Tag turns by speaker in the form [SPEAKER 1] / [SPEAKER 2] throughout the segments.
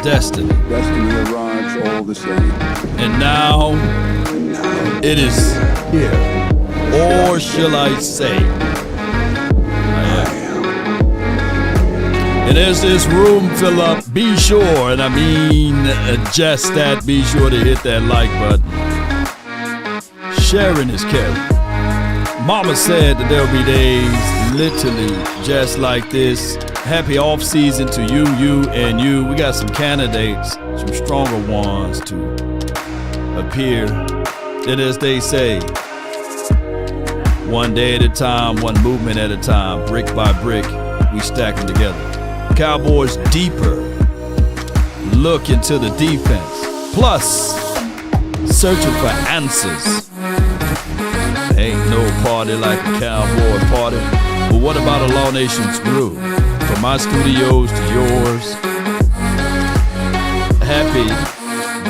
[SPEAKER 1] Destiny.
[SPEAKER 2] Destiny arrives all the same.
[SPEAKER 1] And now it is here. Or shall I say, I am. And as this room fill up, be sure, and I mean just that, be sure to hit that like button. Sharing is caring. Mama said that there'll be days literally just like this. Happy off season to you, and you. We got some candidates, some stronger ones to appear. And as they say, one day at a time, one movement at a time, brick by brick, we stack them together. Cowboys deeper look into the defense, plus searching for answers. Ain't no party like a cowboy party. But what about a Law Nation's groove? From my studios to yours. Happy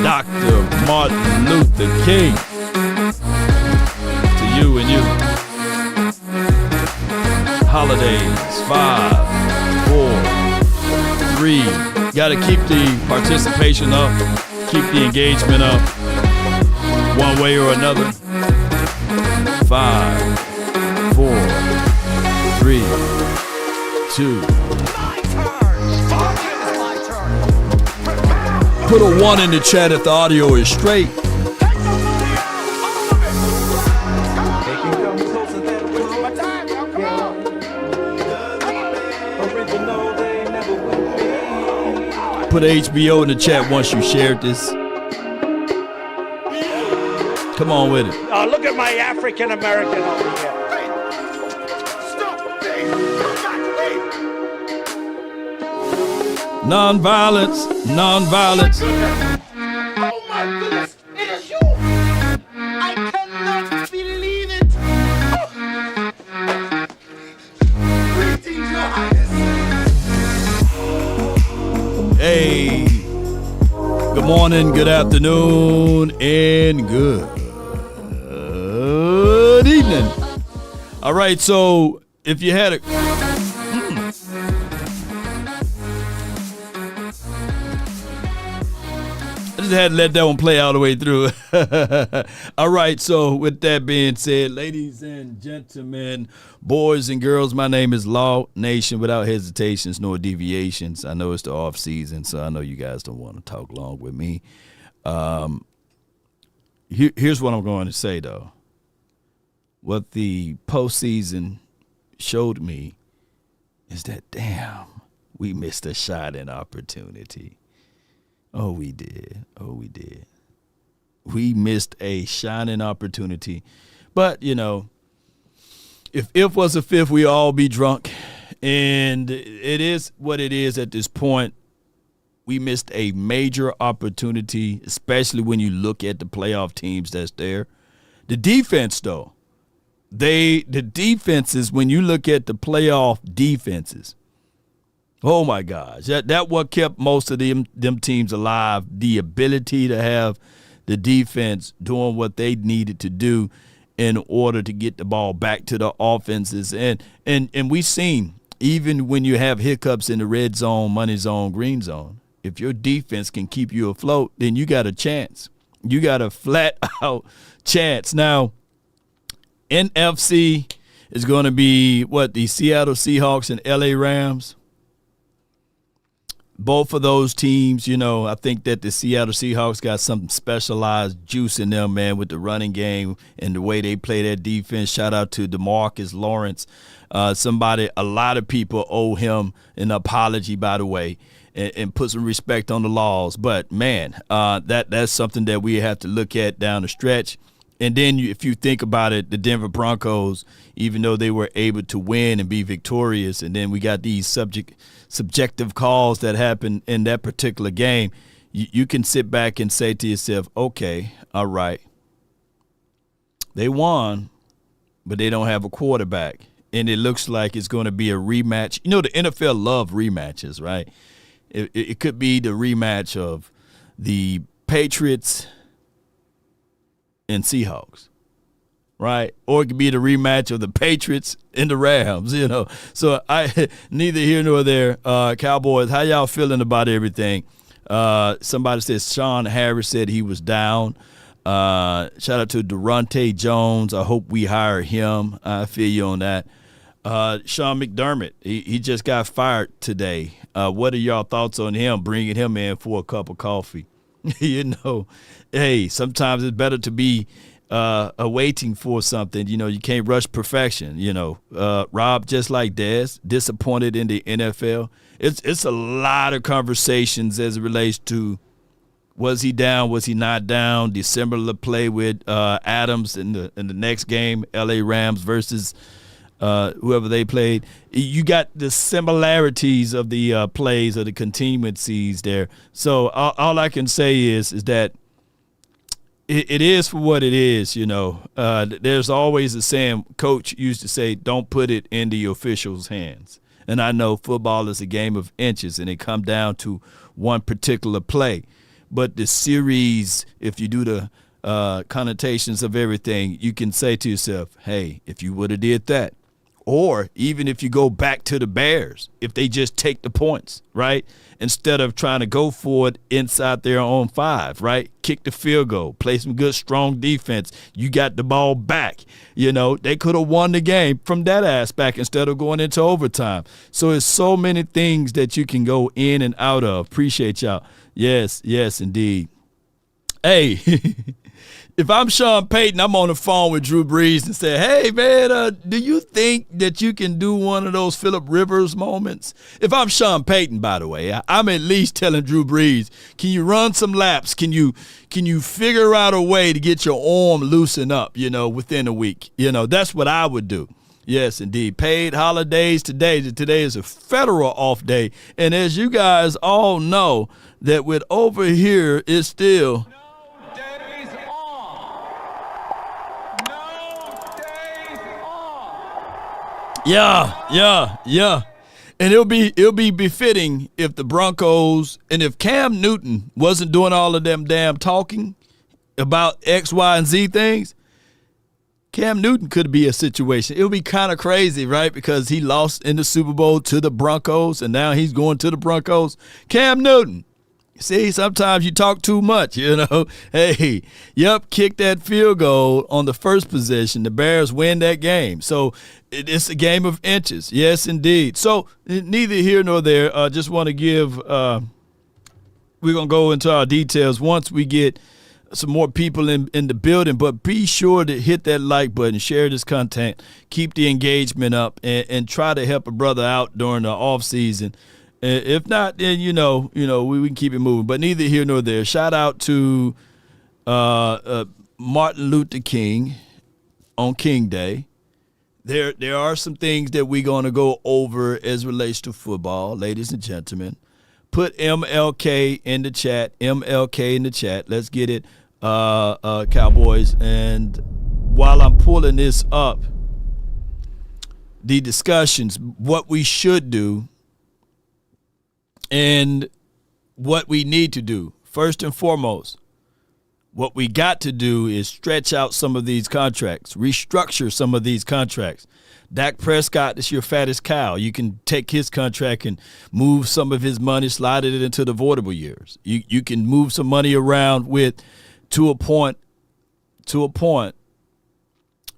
[SPEAKER 1] Dr. Martin Luther King to you and you. Holidays, 5, 4, 3. Gotta keep the participation up, keep the engagement up, one way or another. 5, 4, 3, 2. Put a 1 in the chat if the audio is straight. Put HBO in the chat once you shared this. Come on with it.
[SPEAKER 3] Oh, look at my African American over here.
[SPEAKER 1] Non-violence, non-violence.
[SPEAKER 4] Oh my goodness, it is you! I cannot believe it! Oh. Greetings, Your Highness!
[SPEAKER 1] Hey, good morning, good afternoon, and good evening. All right, so if you had a... I just had to let that one play all the way through. All right, so with that being said, ladies and gentlemen, boys and girls, my name is Law Nation without hesitations nor deviations. I know it's the off season, so I know you guys don't want to talk long with me. Here's what I'm going to say, though. What the postseason showed me is that, damn, we missed a shot and opportunity. Oh, we did. Oh, we did. We missed a shining opportunity. But, you know, if was a fifth, we all be drunk. And it is what it is at this point. We missed a major opportunity, especially when you look at the playoff teams that's there. The defense, though, the defenses, when you look at the playoff defenses, oh my gosh, that what kept most of them teams alive, the ability to have the defense doing what they needed to do in order to get the ball back to the offenses. And we've seen, even when you have hiccups in the red zone, money zone, green zone, if your defense can keep you afloat, then you got a chance. You got a flat-out chance. Now, NFC is going to be, the Seattle Seahawks and L.A. Rams. Both of those teams, you know, I think that the Seattle Seahawks got some specialized juice in them, man, with the running game and the way they play their defense. Shout out to DeMarcus Lawrence. A lot of people owe him an apology, by the way, and put some respect on the laws. But, man, that's something that we have to look at down the stretch. And then if you think about it, the Denver Broncos, even though they were able to win and be victorious, and then we got these subjective calls that happen in that particular game, you can sit back and say to yourself, okay, all right, they won, but they don't have a quarterback. And it looks like it's going to be a rematch. You know, the NFL love rematches, right? It could be the rematch of the Patriots and Seahawks, right? Or it could be the rematch of the Patriots and the Rams, you know. So neither here nor there. Cowboys, how y'all feeling about everything? Somebody said Sean Harris said he was down. Shout out to Durante Jones. I hope we hire him. I feel you on that. Sean McDermott, he just got fired today. What are y'all thoughts on him, bringing him in for a cup of coffee? Hey, sometimes it's better to be waiting for something. You can't rush perfection. Rob, just like Dez, disappointed in the NFL. It's a lot of conversations as it relates to was he down, was he not down, December play with Adams in the next game, L.A. Rams versus whoever they played. You got the similarities of the plays or the continuancies there. So all I can say is that it is for what it is, There's always a saying, Coach used to say, don't put it in the officials' hands. And I know football is a game of inches, and it come down to one particular play. But the series, if you do the connotations of everything, you can say to yourself, hey, if you would have did that, or even if you go back to the Bears, if they just take the points, right, instead of trying to go for it inside their own 5, right, kick the field goal, play some good, strong defense, you got the ball back. They could have won the game from that aspect instead of going into overtime. So it's so many things that you can go in and out of. Appreciate y'all. Yes, indeed. Hey, if I'm Sean Payton, I'm on the phone with Drew Brees and say, hey, man, do you think that you can do one of those Phillip Rivers moments? If I'm Sean Payton, by the way, I'm at least telling Drew Brees, can you run some laps? Can you figure out a way to get your arm loosened up, within a week? That's what I would do. Yes, indeed. Paid holidays today. Today is a federal off day. And as you guys all know, that with over here, it's still
[SPEAKER 4] No days off. No days off.
[SPEAKER 1] Yeah. And it'll be befitting if the Broncos and if Cam Newton wasn't doing all of them damn talking about X, Y, and Z things. Cam Newton could be a situation. It would be kind of crazy, right? Because he lost in the Super Bowl to the Broncos, and now he's going to the Broncos. Cam Newton. See, sometimes you talk too much, Hey, kick that field goal on the first possession. The Bears win that game. So it's a game of inches. Yes, indeed. So neither here nor there. Just want to give we're going to go into our details once we get some more people in the building, but be sure to hit that like button, share this content, keep the engagement up, and try to help a brother out during the off season. If not, then we can keep it moving. But neither here nor there. Shout out to Martin Luther King on King Day. There are some things that we're going to go over as relates to football, ladies and gentlemen. Put MLK in the chat. MLK in the chat. Let's get it, Cowboys. And while I'm pulling this up, the discussions, what we should do and what we need to do. First and foremost, what we got to do is stretch out some of these contracts, restructure some of these contracts. Dak Prescott is your fattest cow. You can take his contract and move some of his money, slide it into the voidable years. You can move some money around to a point.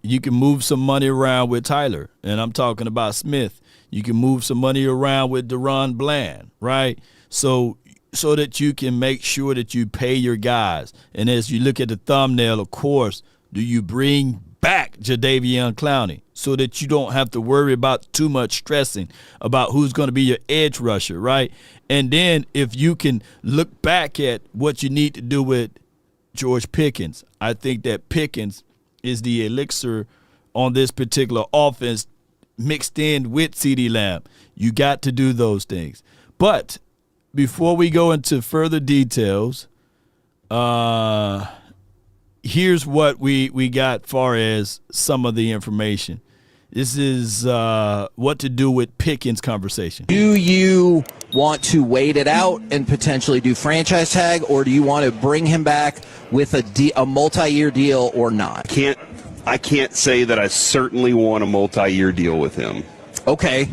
[SPEAKER 1] You can move some money around with Tyler, and I'm talking about Smith. You can move some money around with Deron Bland, right? So that you can make sure that you pay your guys. And as you look at the thumbnail, of course, do you bring back Jadeveon Clowney so that you don't have to worry about too much stressing about who's going to be your edge rusher, right? And then if you can look back at what you need to do with George Pickens, I think that Pickens is the elixir on this particular offense mixed in with CeeDee Lamb. You got to do those things. But before we go into further details, here's what we got far as some of the information. This is what to do with Pickens conversation.
[SPEAKER 5] Do you want to wait it out and potentially do franchise tag, or do you want to bring him back with a multi-year deal or not?
[SPEAKER 6] I can't say that I certainly want a multi-year deal with him.
[SPEAKER 5] Okay.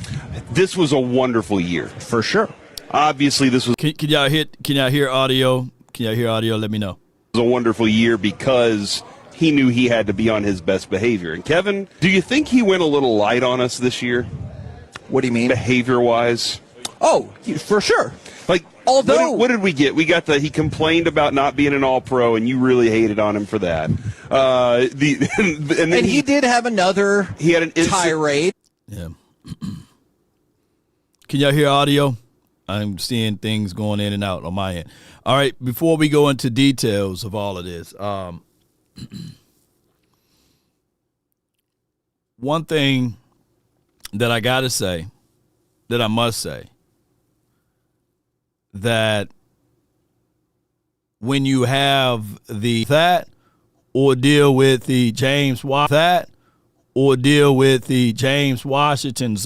[SPEAKER 6] This was a wonderful year.
[SPEAKER 5] For sure.
[SPEAKER 6] Obviously, this was
[SPEAKER 1] Can y'all hear audio? Can y'all hear audio? Let me know.
[SPEAKER 6] a wonderful year because he knew he had to be on his best behavior. And Kevin, do you think he went a little light on us this year,
[SPEAKER 5] What do you mean?
[SPEAKER 6] behavior-wise?
[SPEAKER 5] Oh, for sure.
[SPEAKER 6] Like,
[SPEAKER 5] Although-
[SPEAKER 6] what did we get? We got he complained about not being an All-Pro, and you really hated on him for that. And then
[SPEAKER 5] he did have another
[SPEAKER 6] he had an
[SPEAKER 5] tirade.
[SPEAKER 1] Yeah. Can y'all hear audio? I'm seeing things going in and out on my end. All right, before we go into details of all of this, one thing that I got to say, that I must say, that when you have that or deal with the James Washington